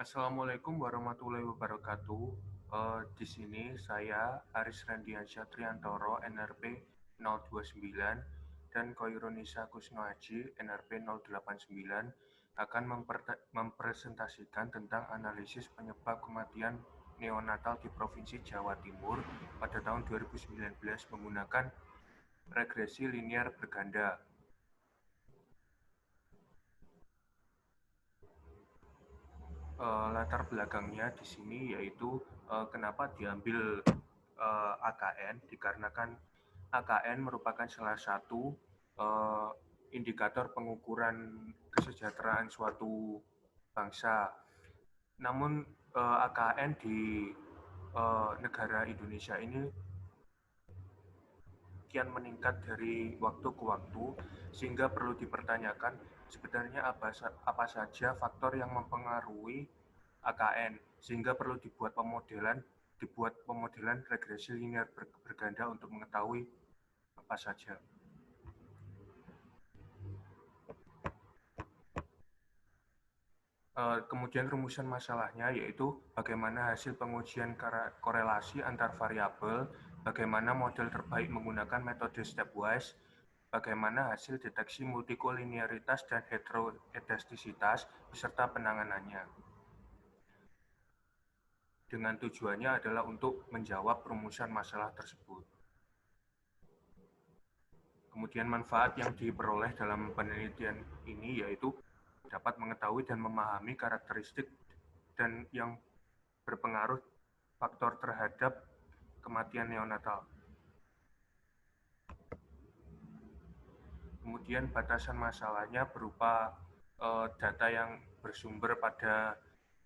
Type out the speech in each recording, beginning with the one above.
Assalamualaikum warahmatullahi wabarakatuh. Di sini saya Aris Randiansyah Triantoro NRP 029 dan Koirunisa Kusnoaji NRP 089 akan mempresentasikan tentang analisis penyebab kematian neonatal di Provinsi Jawa Timur pada tahun 2019 menggunakan regresi linear berganda. Latar belakangnya di sini yaitu kenapa diambil AKN dikarenakan AKN merupakan salah satu indikator pengukuran kesejahteraan suatu bangsa. Namun AKN di negara Indonesia ini kian meningkat dari waktu ke waktu sehingga perlu dipertanyakan sebenarnya apa saja faktor yang mempengaruhi AKN sehingga perlu dibuat pemodelan regresi linear berganda untuk mengetahui apa saja. Kemudian rumusan masalahnya yaitu bagaimana hasil pengujian korelasi antar variabel, bagaimana model terbaik menggunakan metode stepwise, bagaimana hasil deteksi multikolinearitas dan heteroedastisitas beserta penanganannya. Dengan tujuannya adalah untuk menjawab rumusan masalah tersebut. Kemudian manfaat yang diperoleh dalam penelitian ini yaitu dapat mengetahui dan memahami karakteristik dan yang berpengaruh faktor terhadap kematian neonatal. Kemudian batasan masalahnya berupa data yang bersumber pada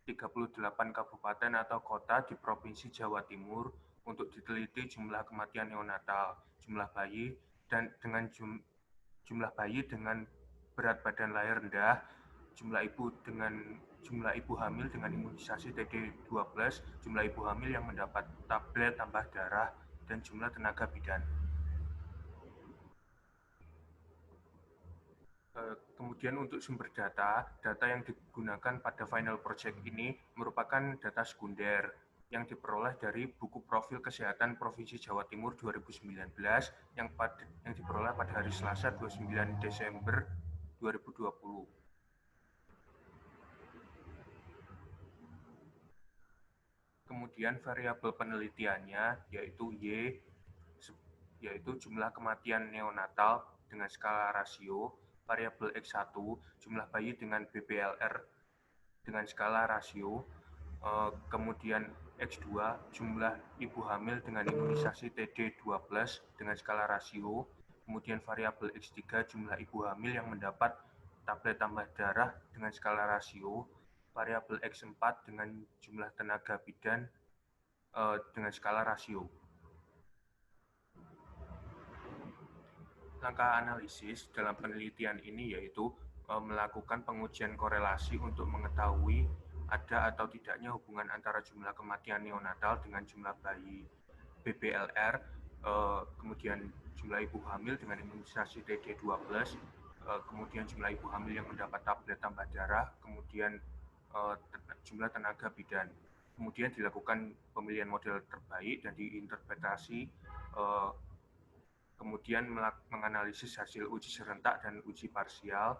38 kabupaten atau kota di Provinsi Jawa Timur untuk diteliti jumlah kematian neonatal, jumlah bayi dan dengan jumlah bayi dengan berat badan lahir rendah, jumlah ibu hamil dengan imunisasi TD12, jumlah ibu hamil yang mendapat tablet tambah darah, dan jumlah tenaga bidan. Kemudian untuk sumber data yang digunakan pada final project ini merupakan data sekunder yang diperoleh dari buku profil kesehatan Provinsi Jawa Timur 2019 yang diperoleh pada hari Selasa 29 Desember 2020. Kemudian variabel penelitiannya yaitu Y, yaitu jumlah kematian neonatal dengan skala rasio, variabel X1, jumlah bayi dengan BBLR dengan skala rasio, kemudian X2, jumlah ibu hamil dengan imunisasi TD12 dengan skala rasio, kemudian variabel X3, jumlah ibu hamil yang mendapat tablet tambah darah dengan skala rasio, variabel X4 dengan jumlah tenaga bidan dengan skala rasio. Langkah analisis dalam penelitian ini yaitu melakukan pengujian korelasi untuk mengetahui ada atau tidaknya hubungan antara jumlah kematian neonatal dengan jumlah bayi BBLR, kemudian jumlah ibu hamil dengan imunisasi TD12, kemudian jumlah ibu hamil yang mendapat tablet tambah darah, kemudian jumlah tenaga bidan. Kemudian dilakukan pemilihan model terbaik dan diinterpretasi, kemudian menganalisis hasil uji serentak dan uji parsial,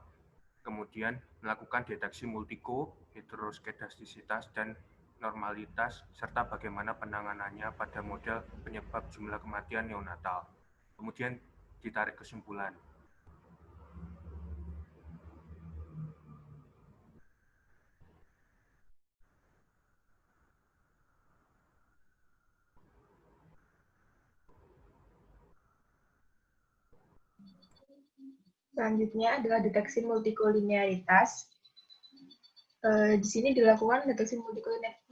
kemudian melakukan deteksi multiko, heteroskedastisitas, dan normalitas, serta bagaimana penanganannya pada model penyebab jumlah kematian neonatal. Kemudian ditarik kesimpulan. Selanjutnya adalah deteksi multikolinearitas. Di sini dilakukan deteksi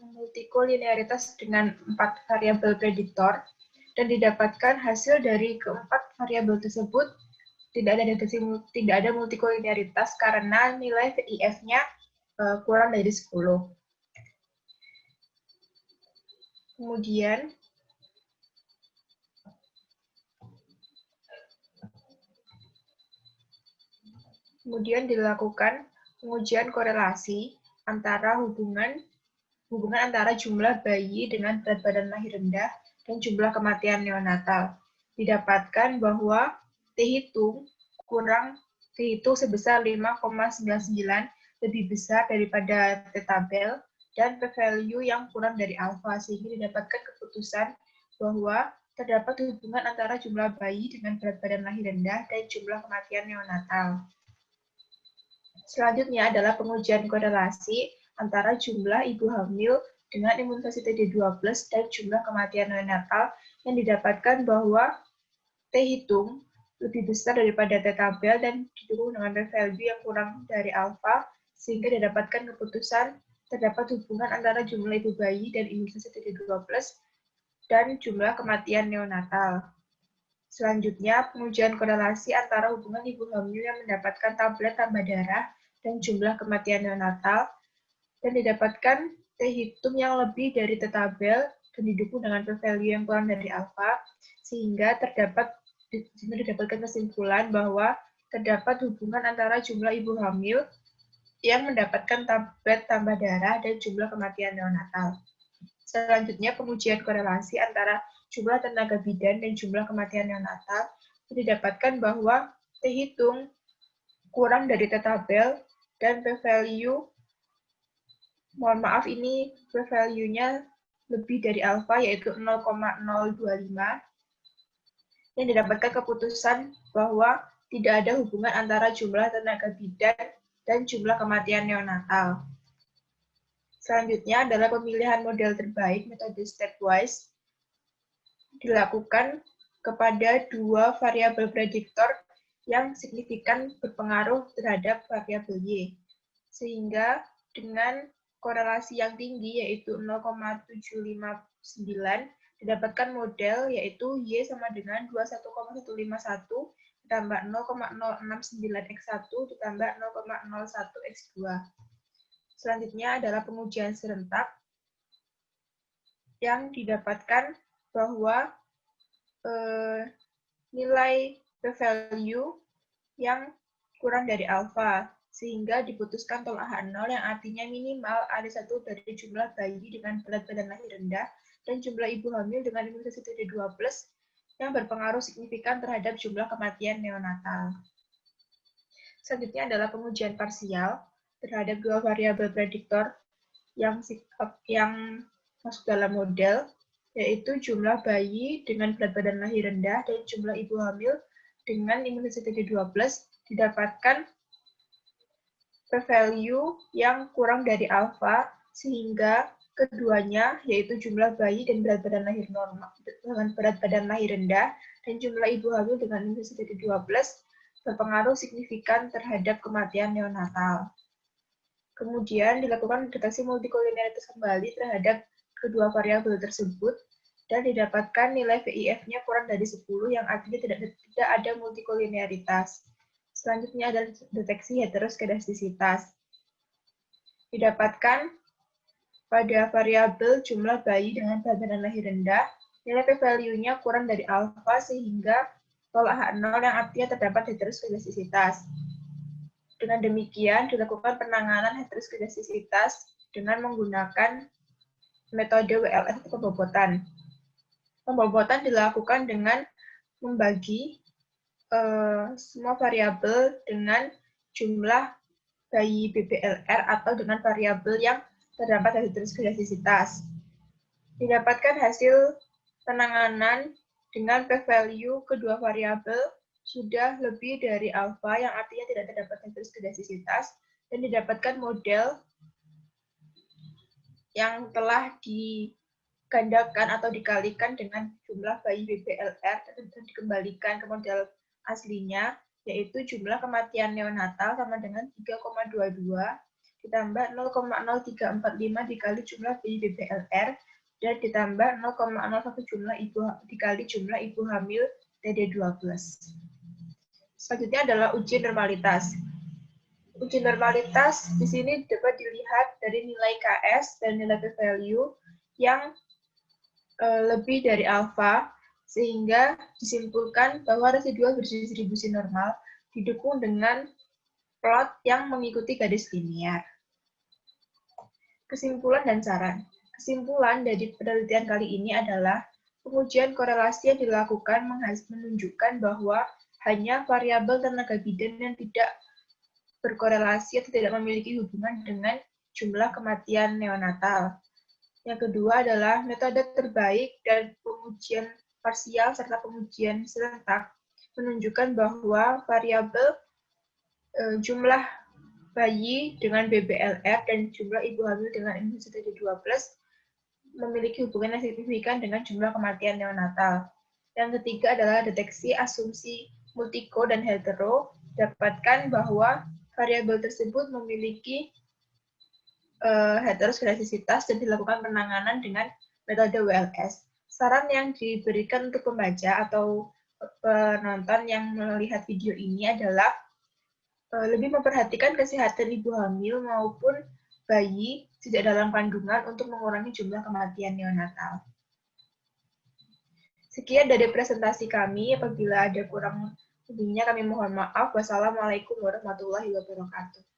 multikolinearitas dengan 4 variabel prediktor dan didapatkan hasil dari keempat variabel tersebut tidak ada multikolinearitas karena nilai VIF-nya kurang dari 10. Kemudian dilakukan pengujian korelasi antara hubungan hubungan antara jumlah bayi dengan berat badan lahir rendah dan jumlah kematian neonatal. Didapatkan bahwa T-hitung sebesar 5,99 lebih besar daripada T-tabel dan p-value yang kurang dari alfa, sehingga didapatkan keputusan bahwa terdapat hubungan antara jumlah bayi dengan berat badan lahir rendah dan jumlah kematian neonatal. Selanjutnya adalah pengujian korelasi antara jumlah ibu hamil dengan imunisasi TD2+ dan jumlah kematian neonatal yang didapatkan bahwa T-hitung lebih besar daripada T-tabel dan didukung dengan p-value yang kurang dari alfa, sehingga didapatkan keputusan terdapat hubungan antara jumlah ibu bayi dan imunisasi TD2+ dan jumlah kematian neonatal. Selanjutnya, pengujian korelasi antara hubungan ibu hamil yang mendapatkan tablet tambah darah dan jumlah kematian neonatal, dan didapatkan T-hitung yang lebih dari T-tabel dan didukung dengan p-value yang kurang dari alfa, sehingga didapatkan kesimpulan bahwa terdapat hubungan antara jumlah ibu hamil yang mendapatkan tablet tambah darah dan jumlah kematian neonatal. Selanjutnya, pengujian korelasi antara jumlah tenaga bidan dan jumlah kematian neonatal didapatkan bahwa T-hitung kurang dari T-tabel dan p-value, mohon maaf ini p-value-nya lebih dari alfa yaitu 0,025, yang didapatkan keputusan bahwa tidak ada hubungan antara jumlah tenaga bidan dan jumlah kematian neonatal. Selanjutnya adalah pemilihan model terbaik metode stepwise dilakukan kepada dua variabel prediktor yang signifikan berpengaruh terhadap variabel Y. Sehingga dengan korelasi yang tinggi yaitu 0,759 didapatkan model yaitu Y sama dengan 21,151 ditambah 0,069x1 ditambah 0,01x2. Selanjutnya adalah pengujian serentak yang didapatkan bahwa nilai p-value yang kurang dari alfa, sehingga diputuskan tolak H0 yang artinya minimal ada satu dari jumlah bayi dengan berat badan lahir rendah dan jumlah ibu hamil dengan imunisasi TD2+ yang berpengaruh signifikan terhadap jumlah kematian neonatal. Selanjutnya adalah pengujian parsial terhadap dua variabel prediktor yang masuk dalam model, yaitu jumlah bayi dengan berat badan lahir rendah dan jumlah ibu hamil dengan imunisasi TD2+, didapatkan p-value yang kurang dari alfa, sehingga keduanya, yaitu jumlah bayi dan berat badan lahir normal dengan berat badan lahir rendah dan jumlah ibu hamil dengan imunisasi TD2+, berpengaruh signifikan terhadap kematian neonatal. Kemudian dilakukan deteksi multikolinearitas kembali terhadap kedua variabel tersebut dan didapatkan nilai VIF-nya kurang dari 10 yang artinya tidak ada multikolinearitas. Selanjutnya adalah deteksi heteroskedastisitas. Didapatkan pada variabel jumlah bayi dengan berat badan lahir rendah, nilai p-value-nya kurang dari alfa sehingga tolak H0 yang artinya terdapat heteroskedastisitas. Dengan demikian, dilakukan penanganan heteroskedastisitas dengan menggunakan metode WLF pembobotan. Pembobotan dilakukan dengan membagi semua variabel dengan jumlah bayi BBLR atau dengan variabel yang terdapat heteroskedastisitas. Didapatkan hasil penanganan dengan p-value kedua variabel sudah lebih dari alfa yang artinya tidak terdapat heteroskedastisitas dan didapatkan model yang telah digandakan atau dikalikan dengan jumlah bayi BBLR dan dikembalikan ke model aslinya, yaitu jumlah kematian neonatal sama dengan 3,22 ditambah 0,0345 dikali jumlah bayi BBLR dan ditambah 0,01 dikali jumlah ibu hamil TD2+. Selanjutnya adalah uji normalitas. Uji normalitas di sini dapat dilihat dari nilai KS dan nilai p-value yang lebih dari alfa, sehingga disimpulkan bahwa residual berdistribusi normal didukung dengan plot yang mengikuti garis linier. Kesimpulan dan saran. Kesimpulan dari penelitian kali ini adalah pengujian korelasi yang dilakukan menunjukkan bahwa hanya variabel tenaga bidan yang tidak berkorelasi atau tidak memiliki hubungan dengan jumlah kematian neonatal. Yang kedua adalah metode terbaik dan pengujian parsial serta pengujian serentak menunjukkan bahwa variabel jumlah bayi dengan BBLR dan jumlah ibu hamil dengan imunitas T2+ memiliki hubungan yang signifikan dengan jumlah kematian neonatal. Yang ketiga adalah deteksi asumsi multiko dan hetero, dapatkan bahwa variabel tersebut memiliki heteroskedastisitas dan dilakukan penanganan dengan metode WLS. Saran yang diberikan untuk pembaca atau penonton yang melihat video ini adalah lebih memperhatikan kesehatan ibu hamil maupun bayi sejak dalam kandungan untuk mengurangi jumlah kematian neonatal. Sekian dari presentasi kami. Apabila ada kurang lebihnya kami mohon maaf. Wassalamualaikum warahmatullahi wabarakatuh.